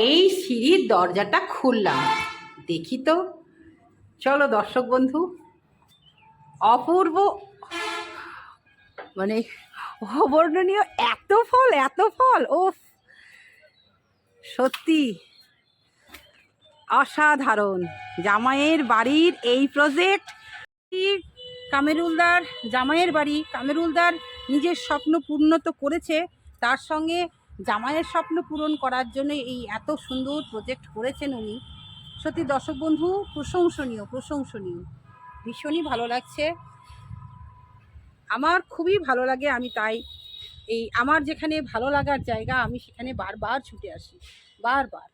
এই সিঁড়ির দরজাটা খুললাম, দেখি তো। চলো দর্শক বন্ধু, অপূর্ব মানে অবর্ণনীয় এত ফল ও সত্যি অসাধারণ। জামাইয়ের বাড়ির এই প্রজেক্ট, কামেরুলদার জামাইয়ের বাড়ি, কামেরুলদার নিজের স্বপ্ন পূর্ণ তো করেছে, তার সঙ্গে জামাইয়ের স্বপ্ন পূরণ করার জন্য এই এত সুন্দর প্রজেক্ট করেছেন উনি। সত্যি দর্শক বন্ধু প্রশংসনীয়, ভীষণই ভালো লাগছে। আমার খুবই ভালো লাগে, আমি তাই এই আমার যেখানে ভালো লাগার জায়গা আমি সেখানে বারবার ছুটে আসি, বারবার।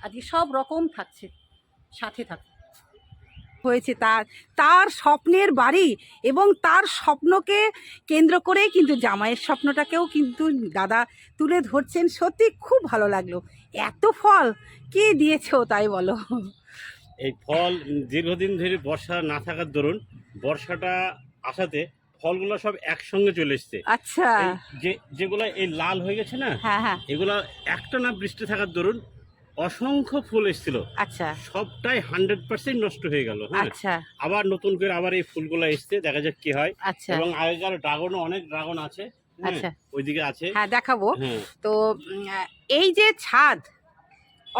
আজকে সব রকম থাকছে, সাথে থাকছে হয়েছে তার স্বপ্নের বাড়ি, এবং তার স্বপ্নকে কেন্দ্র করেই কিন্তু জামাইয়ের স্বপ্নটাকেও কিন্তু দাদা তুলে ধরছেন। সত্যি খুব ভালো লাগলো। এত ফল কে দিয়েছো তাই বলো? এই ফল দীর্ঘদিন ধরে বর্ষা না থাকার দরুন বর্ষাটা আসাতে ফলগুলো সব একসঙ্গে চলে এসছে। আচ্ছা, যেগুলো এই লাল হয়ে গেছে না, হ্যাঁ, এগুলা একটা না বৃষ্টি থাকার দরুন অসংখ্য ফুল এসেছিল, আচ্ছা, সবটাই 100% নষ্ট হয়ে গেল। আচ্ছা, আবার নতুন করে আবার এই ফুলগুলো এসছে, দেখা যাক কি হয়। আচ্ছা, এবং আগেকার অনেক ড্রাগন আছে, আচ্ছা, ওইদিকে আছে, হ্যাঁ দেখাবো। হ্যাঁ। তো এই যে ছাদ,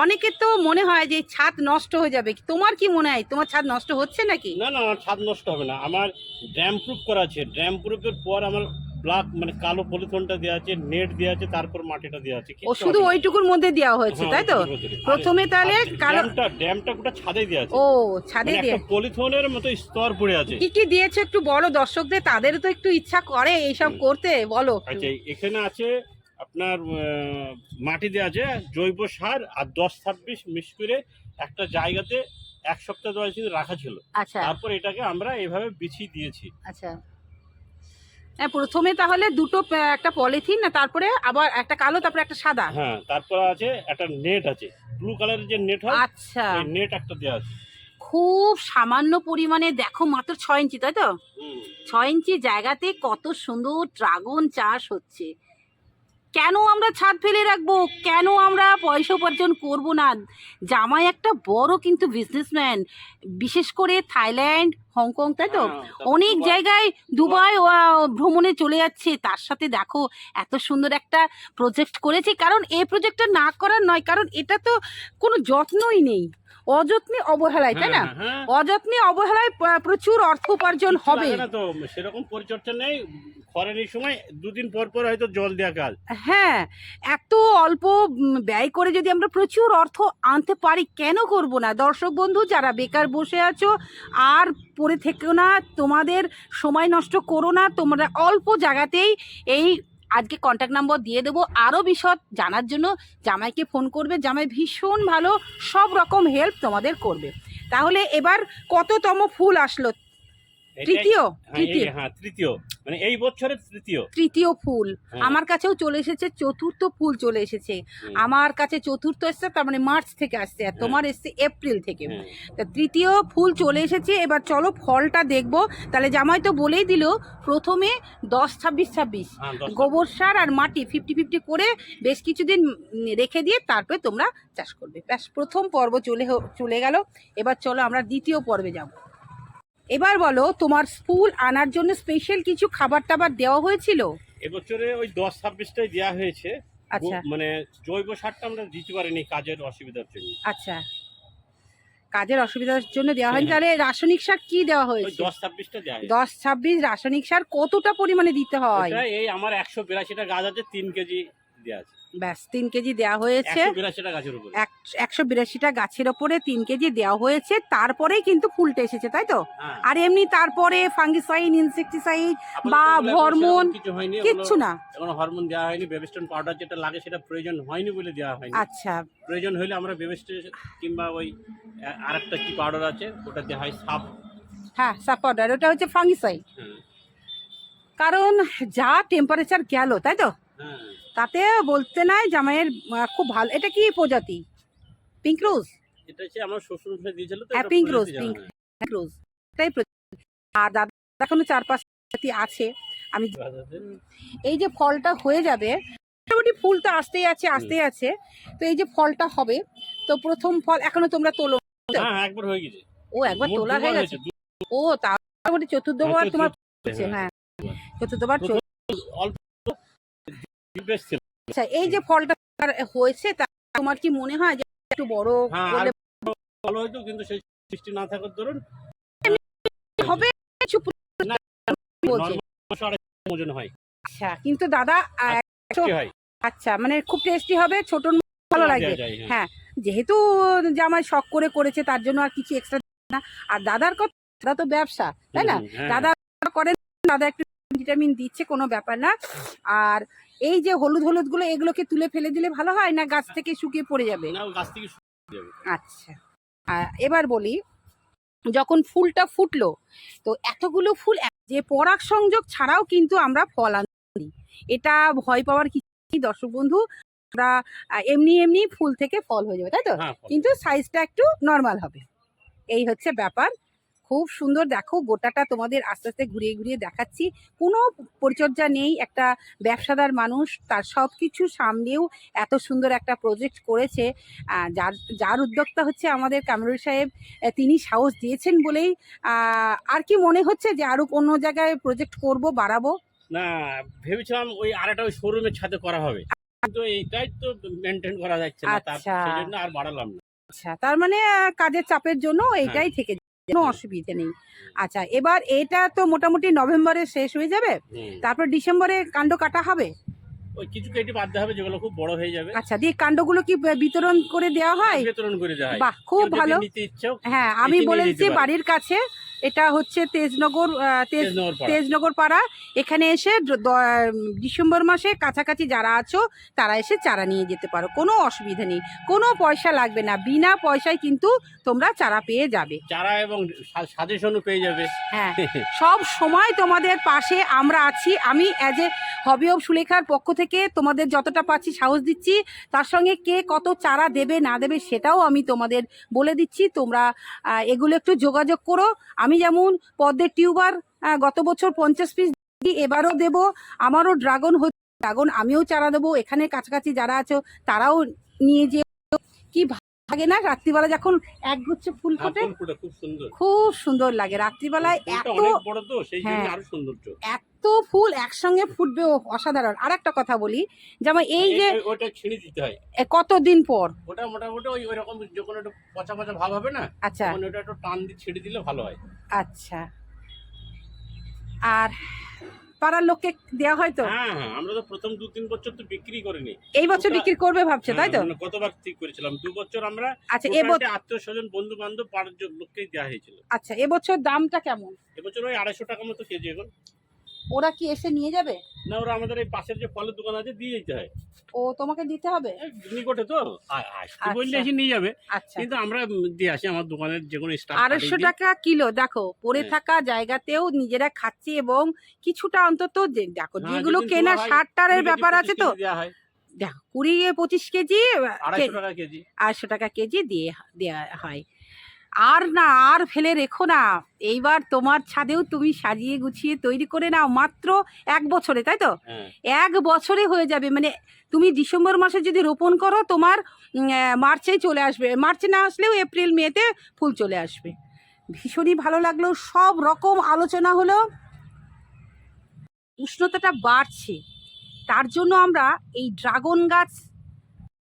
অনেকে তো মনে হয় যে ছাদ নষ্ট হয়ে যাবে, তোমার কি মনে হয় তোমার ছাদ নষ্ট হচ্ছে নাকি? না না, আমার ছাদ নষ্ট হবে না। আমার ড্যাম প্রুফ করা আছে, ড্যাম প্রুফের পর আমার ব্ল্যাক মানে কালো পলিথনটা দেওয়া আছে, নেট দেওয়া আছে, তারপর মাটিটা দেওয়া আছে। ও শুধু ওইটুকুর মধ্যে দেওয়া হয়েছে, তাই তো? প্রথমে তাহলে ড্যামটা গোটা ছাদে দেওয়া আছে। ও ছাদে মানে দিয়ে একটা পলিথনের মতো স্তর পড়ে আছে। কি কি দিয়েছো একটু বলো দর্শকদের, তাদের তো একটু ইচ্ছা করে এইসব করতে, বলো। আচ্ছা, এখানে আছে আপনার মাটি দেওয়া আছে, জৈব সার আর 10-26 মিক্স করে একটা জায়গাতে 1 সপ্তাহ 10 দিন রাখা ছিল। আচ্ছা, তারপর এটাকে আমরা এভাবে বিছিয়ে দিয়েছি। আচ্ছা, হ্যাঁ প্রথমে তাহলে দুটো একটা পলিথিন, না তারপরে আবার একটা কালো, তারপরে একটা সাদা। হ্যাঁ, তারপর আছে একটা নেট আছে, ব্লু কালারের যে নেট হয়, আচ্ছা, এই নেট একটা দেওয়া আছে। খুব সামান্য পরিমাণে, দেখো মাত্র 6 ইঞ্চি, তাই তো? 6 ইঞ্চি জায়গাতে কত সুন্দর ড্রাগন চাষ হচ্ছে। কেন আমরা ছাদ ফেলে রাখবো? কেন আমরা পয়সা উপার্জন করবো না? জামাই একটা বড় কিন্তু বিজনেসম্যান, বিশেষ করে থাইল্যান্ড, হংকং, তাই তো? অনেক জায়গায়, দুবাই ভ্রমণে চলে যাচ্ছে। তার সাথে দেখো এত সুন্দর একটা প্রজেক্ট করেছে। কারণ এই প্রজেক্টটা না করার নয়, কারণ এটা তো কোনো যত্নই নেই, অযত্নে অবহেলায়, তাই না? অযত্নে অবহেলায় প্রচুর অর্থ উপার্জন হবে না, তো সেরকম পরিচর্যা নেই। খরার এই সময় 2 দিন পর পর হয়তো জল দেওয়া কাজ। হ্যাঁ, এত অল্প ব্যয় করে যদি আমরা প্রচুর অর্থ আনতে পারি, কেন করব না? দর্শক বন্ধু যারা বেকার বসে আছো, আর পড়ে থেকো না, তোমাদের সময় নষ্ট করো না। তোমরা অল্প জায়গাতেই এই আজকে কন্ট্যাক্ট নাম্বার দিয়ে দেবো, আরও বিশদ জানার জন্য জামাইকে ফোন করবে। জামাই ভীষণ ভালো, সব রকম হেল্প তোমাদের করবে। তাহলে এবার কততম ফুল আসলো? তৃতীয়, মানে এই বছরের তৃতীয় ফুল। আমার কাছেও চলে এসেছে, চতুর্থ ফুল চলে এসেছে। আমার কাছে চতুর্থ এসছে, তার মানে মার্চ থেকে আসছে, আর তোমার এসছে এপ্রিল থেকে। তা তৃতীয় ফুল চলে এসেছে। এবার চলো ফলটা দেখবো। তাহলে জামাই তো বলেই দিল, প্রথমে 10-26 গোবর সার আর মাটি 50-50 করে বেশ কিছুদিন রেখে দিয়ে তারপরে তোমরা চাষ করবে। ব্যাস, প্রথম পর্ব চলে গেল। এবার চলো আমরা দ্বিতীয় পর্বে যাব। এবার বলো, তোমার ফুল আনার জন্য স্পেশাল কিছু খাবার টাবার দেওয়া হয়েছিল? এবছরে ওই 10-26টাই দেওয়া হয়েছে। আচ্ছা, মানে জৈব সারটা আমরা দিতে পারিনি কাজের অসুবিধার জন্য। আচ্ছা, কাজের অসুবিধার জন্য দেওয়া হয়নি। তাহলে রাসায়নিক সার কি দেওয়া হয়েছে? 10-26টা দেওয়া হয়েছে। 10-26 রাসায়নিক সার কতটা পরিমাণে দিতে হয়? এই আমার 182টা গাছ আছে, 3 কেজি দেওয়া আছে। ব্যাস, 3 কেজি দেওয়া হয়েছে। 182টা গাছের উপরে 182টা গাছের ওপরে 3 কেজি দেওয়া হয়েছে। তারপরেই কিন্তু ফুলটা এসেছে, তাই তো? আর এমনি তারপরে ফাঙ্গিসাইড, ইনসেকটিসাইড বা হরমোন কিচ্ছু না? এখন হরমোন দেওয়া হয়নি। বেবিস্টন পাউডার যেটা লাগে সেটা প্রয়োজন হয়নি বলে দেওয়া হয়নি। আচ্ছা, প্রয়োজন হলে আমরা বেবিস্টন কিংবা ওই আরেকটা কি পাউডার আছে ওটা দেওয়া হয়, সাপ। হ্যাঁ, সাপ পাউডার, ওটা হচ্ছে ফাঙ্গিসাইড। কারণ যা টেম্পারেচার গেল, তাই তো? তাতে বলতে নাই জামাইয়ের খুব ভালো। এটা কি প্রজাতি? পিঙ্ক রোজ? এটা হচ্ছে আমার শ্বশুর মশাই দিয়েছিল তো। হ্যাঁ, পিঙ্ক রোজ, পিঙ্ক রোজ এটাই প্রজাতি। আর দাদা এখনো 4-5 প্রজাতি আছে। আমি এই যে ফলটা হয়ে যাবে, মোটামুটি ফুল তো আসতেই আছে। তো এই যে ফলটা হবে, তো প্রথম ফল এখনো তোমরা তোলো? হ্যাঁ একবার হয়ে গেছে। ও একবার তোলা হয়ে গেছে। ও তার মোটামুটি চতুর্থবার তোমার হচ্ছে। হ্যাঁ চতুর্থবার অল্প ছিল। আচ্ছা এই যে ফলটা হয়েছে তা তোমার কি মনে হয় যে একটু বড় করলে ভালো হতো, কিন্তু সেই সৃষ্টি না থাকার দরুন হবে কিছু না, বলছে। ওজন হয়। আচ্ছা কিন্তু দাদা হয়। আচ্ছা মানে খুব টেস্টি হবে, ছোট ভালো লাগবে। হ্যাঁ যেহেতু জামাই শখ করে করেছে তার জন্য আর কিছু এক্সট্রা না। আর দাদার কথা, দাদা তো ব্যবসা তাই না, দাদা করেন, দাদা একটু ভিটামিন দিচ্ছে, কোনো ব্যাপার না। আর এই যে হলুদ হলুদ গুলো এগুলোকে তুলে ফেলে দিলে ভালো হয় না গাছ থেকে শুকিয়ে পড়ে যাবে? আচ্ছা এবার বলি, যখন ফুলটা ফুটলো তো এতগুলো ফুল যে পরাগ সংযোগ ছাড়াও কিন্তু আমরা ফল আনি, এটা ভয় পাওয়ার কিছু নেই দর্শক বন্ধু। আমরা এমনি ফুল থেকে ফল হয়ে যাবে তাই তো, কিন্তু সাইজটা একটু নর্মাল হবে, এই হচ্ছে ব্যাপার। খুব সুন্দর, দেখো গোটাটা তোমাদের আস্তে আস্তে ঘুরিয়ে ঘুরিয়ে দেখাচ্ছি। কোনো পরিচর্যা নেই, একটা ব্যবসাদার মানুষ তার সব কিছু সামনেও এত সুন্দর একটা প্রজেক্ট করেছে। যার উদ্যোক্তা হচ্ছে আমাদের কামরুল সাহেব, তিনি সাহস দিয়েছেন বলেই আর কি মনে হচ্ছে যে আরো অন্য জায়গায় প্রজেক্ট করব, বাড়াবো না। ভেবেছিলাম ওই আরেকটা ওই শোরুমের ছাদে করা হবে, কিন্তু এইটাই তো মেনটেন করা যাচ্ছে না, সেই জন্য আর বাড়ালাম না। আচ্ছা তার মানে কাজের চাপের জন্য এইটাই থেকে কোনো অসুবিধা নেই। আচ্ছা এবার এটা তো মোটামুটি নভেম্বরে শেষ হয়ে যাবে, তারপর ডিসেম্বরে কাণ্ড কাটা হবে। ওই কিছু কেটে বাঁধতে হবে যেগুলো খুব বড় হয়ে যাবে। আচ্ছা দিয়ে কাণ্ডগুলো কি বিতরণ করে দেওয়া হয়? বিতরণ করে দেওয়া হয়। বাহ খুব ভালো। হ্যাঁ আমি বলেছি বাড়ির কাছে, এটা হচ্ছে তেজনগর পাড়া। এখানে এসে ডিসেম্বর মাসে কাছাকাছি যারা আছো তারা এসে চারা নিয়ে যেতে পারো, কোনো অসুবিধা নেই, কোনো পয়সা লাগবে না, বিনা পয়সায় কিন্তু তোমরা চারা পেয়ে যাবে, চারা এবং সাজেশনও পেয়ে যাবে। হ্যাঁ সব সময় তোমাদের পাশে আমরা আছি। আমি অ্যাজ এ হবি অফ সুলেখার পক্ষ থেকে তোমাদের যতটা পাচ্ছি সাহস দিচ্ছি, তার সঙ্গে কে কত চারা দেবে না দেবে সেটাও আমি তোমাদের বলে দিচ্ছি। তোমরা এগুলো একটু যোগাযোগ করো। আমি যেমন পদ্মের টিউবার গত বছর 50 পিস দিই, এবারও দেবো। আমারও ড্রাগন আমিও চারা দেবো, এখানে কাছাকাছি যারা আছো তারাও নিয়ে যে কি লাগে না রাত্রিবেলা যখন একগুচ্ছ ফুল ফোটে, খুব সুন্দর লাগে রাত্রিবেলায়। এত ফুল একসঙ্গে ফুটবে, অসাধারণ। আর একটা কথা বলি, যেমন এই যে ওটা ছিঁড়ে দিতে হয় কতদিন পর, ওটা মোটামুটি ওই রকম যখন একটু পচা পচা ভাব হবে না, আচ্ছা ওটা একটু টান দিয়ে ছিঁড়ে দিলে ভালো হয়। আচ্ছা আর পাড়ার লোককে দেওয়া হয় তো? হ্যাঁ আমরা তো প্রথম 2-3 বছর তো বিক্রি করিনি, এই বছর বিক্রি করবে ভাবছো তাই তো? কতবার ঠিক করেছিলাম 2 বছর আমরা। আচ্ছা আত্মীয় স্বজন বন্ধু বান্ধব পাড়ার লোককেই দেওয়া হয়েছিল। আচ্ছা এবছর দামটা কেমন? এবছর ওই 250 টাকা মতো কেজি। এখন ওরা কি এসে নিয়ে যাবে? না, ওরা আমাদের এই পাশের যে ফলের দোকান আছে দিয়ে যেতে হয়। ও তোমাকে দিতে হবে? নিকটে তো বললে এসে নিয়ে যাবে। আচ্ছা কিন্তু আমরা দিয়ে আসি আমার দোকানের যে কোনো স্টাফ। 250 টাকা কিলো, দেখো পড়ে থাকা জায়গাতেও নিজেরা খাচ্ছি, এবং কিছুটা অন্তত দেখো যেগুলো কেনা 60 টাকার ব্যাপার আছে তো, দেখো 20-25 কেজি 250 টাকা কেজি দিয়ে দেওয়া হয়। আর ফেলে রেখো না, এইবার তোমার ছাদেও তুমি সাজিয়ে গুছিয়ে তৈরি করে নাও, মাত্র 1 বছরে তাই তো? 1 বছরে হয়ে যাবে। মানে তুমি ডিসেম্বর মাসে যদি রোপণ করো তোমার মার্চেই চলে আসবে, মার্চে না আসলেও এপ্রিল মেতে ফুল চলে আসবে। ভীষণই ভালো লাগলো, সব রকম আলোচনা হলো। উষ্ণতাটা বাড়ছে, তার জন্য আমরা এই ড্রাগন গাছ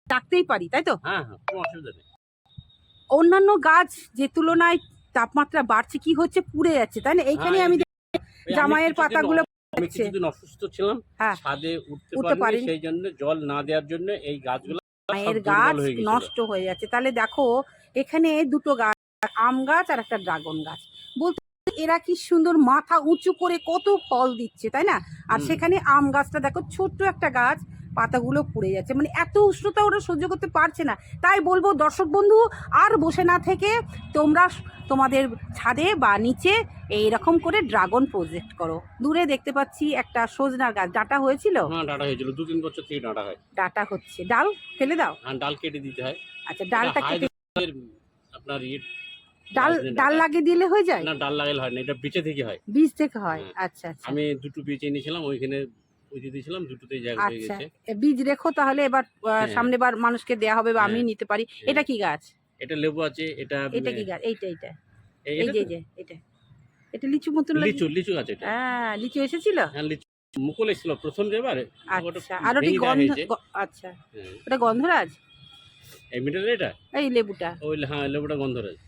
রাখতেই পারি তাই তো? অন্যান্য গাছ যে তুলনায় তাপমাত্রা বাড়ছে কি হচ্ছে, পুড়ে যাচ্ছে তাই না? এইখানে আমি জামাইয়ের পাতাগুলো অসুস্থ ছিলাম, ছাদে উঠতে পারিনি, সেই জন্য জল না দেওয়ার জন্য এই গাছগুলো গাছ নষ্ট হয়ে যাচ্ছে। তাহলে দেখো এখানে দুটো গাছ, আম গাছ আর একটা ড্রাগন গাছ, বলতে এরা কি সুন্দর মাথা উঁচু করে কত ফল দিচ্ছে তাই না? আর সেখানে আম গাছটা দেখো ছোট্ট একটা গাছ, পাতাগুলো পুড়ে যাচ্ছে, মানে এত উষ্ণতা ওরা সহ্য করতে পারছে না। তাই বলবো দর্শক বন্ধু, আর বসে না থেকে তোমরা তোমাদের ছাদে বা নিচে এইরকম করে ড্রাগন প্রজেক্ট করো। দূরে দেখতে পাচ্ছি একটা সজনার গাছ, ডাঁটা হয়েছিল? হ্যাঁ ডাঁটা হয়েছিল, 2-3 বছর থেকে ডাঁটা হয়। ডাঁটা হচ্ছে, ডাল ফেলে দাও? হ্যাঁ ডাল কেটে দিতে হয়। আচ্ছা ডালটা কেটে আপনার ডাল লাগিয়ে দিলে হয়ে যায়? না ডাল লাগালে হয় না, এটা বীজ থেকে হয়। বীজ থেকে হয়, আচ্ছা আচ্ছা। আমি 2টো বীজ এনেছিলাম, ওইখানে ওই দিয়ে দিয়েছিলাম, দুটোতেই জায়গা হয়ে আচ্ছা, গেছে। বীজ রেখো তাহলে, এবার হ্যাঁ। সামনে বার মানুষকে দেয়া হবে বা আমি হ্যাঁ। নিতে পারি। হ্যাঁ। এটা কি গাছ? এটা লেবু আছে, এটা এটা কি গাছ? এইটা এটা এই তো যে এটা এটা লিচু মতন লাগে। লিচু আছে এটা। হ্যাঁ, লিচু এসেছিল। হ্যাঁ, লিচু মুকুল এসেছিল প্রথম যেবার, ওটা আচ্ছা, আর ওটি ভেঙে দেওয়া গন্ধ হয়েছে। আচ্ছা, হ্যাঁ। ওটা গন্ধরাজ। এই মিডলে এটা, এই লেবুটা ওই হ্যাঁ লেবুটা গন্ধরাজ।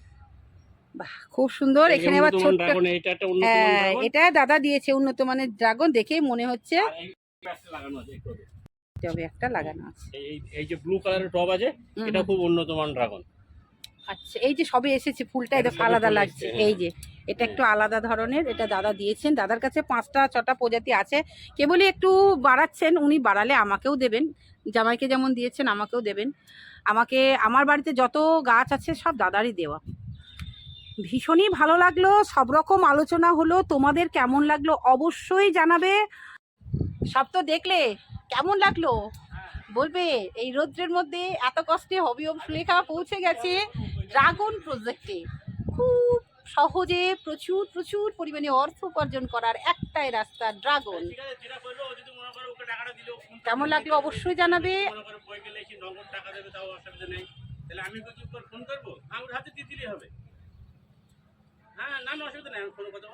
বাহ, খুব সুন্দর। এই যে এখানে আবার উন্নত মানের ছোট্ট, ড্রাগন, এটা একটা উন্নত মানের হ্যাঁ, ড্রাগন। এটা দাদা দিয়েছে উন্নত মানের ড্রাগন, দেখেই মনে হচ্ছে আর এই গাছটা লাগানো আছে একটু আগে। তবে একটা লাগানো আছে। এই যে ব্লু কালারের টব আছে, হুম, এটা খুব উন্নত মানের ড্রাগন। আচ্ছা, এই যে সবে এসেছে ফুলটা, এটা এটা সবে আলাদা ফুল লাগছে। এসছে, এই যে এটা একটু আলাদা ধরনের, এটা দাদা দিয়েছেন। দাদার কাছে 5টা-6টা প্রজাতি আছে, কেবলই একটু বাড়াচ্ছেন। উনি বাড়ালে আমাকেও দেবেন, জামাইকে যেমন দিয়েছেন আমাকেও দেবেন। আমার বাড়িতে যত গাছ আছে সব দাদারই দেওয়া। ভীষণই ভালো লাগলো, সব রকম আলোচনা হলো। তোমাদের কেমন লাগলো অবশ্যই জানাবে। সব তো দেখলে, কেমন লাগলো বলবে। এই রৌদ্রের মধ্যে এত কষ্টে হবি অব সুলেখা পৌঁছে গেছে ড্রাগন প্রজেক্টে। খুব সহজে প্রচুর প্রচুর পরিমাণে অর্থ উপার্জন করার একটাই রাস্তা, ড্রাগন। ঠিক আছে, যেটা করবে ও যদি মনে করে ওকে টাকাটা দিলেও কেমন লাগলো অবশ্যই জানাবে। মনে করে বই গেলে কি নগদ টাকা দেবে, তাও অসুবিধা নেই। তাহলে আমি কিছু ফোন করবো, আমার হাতে দিয়ে দিলেই হবে। হ্যাঁ, না অসুবিধা নেই, আমি ফোন করতে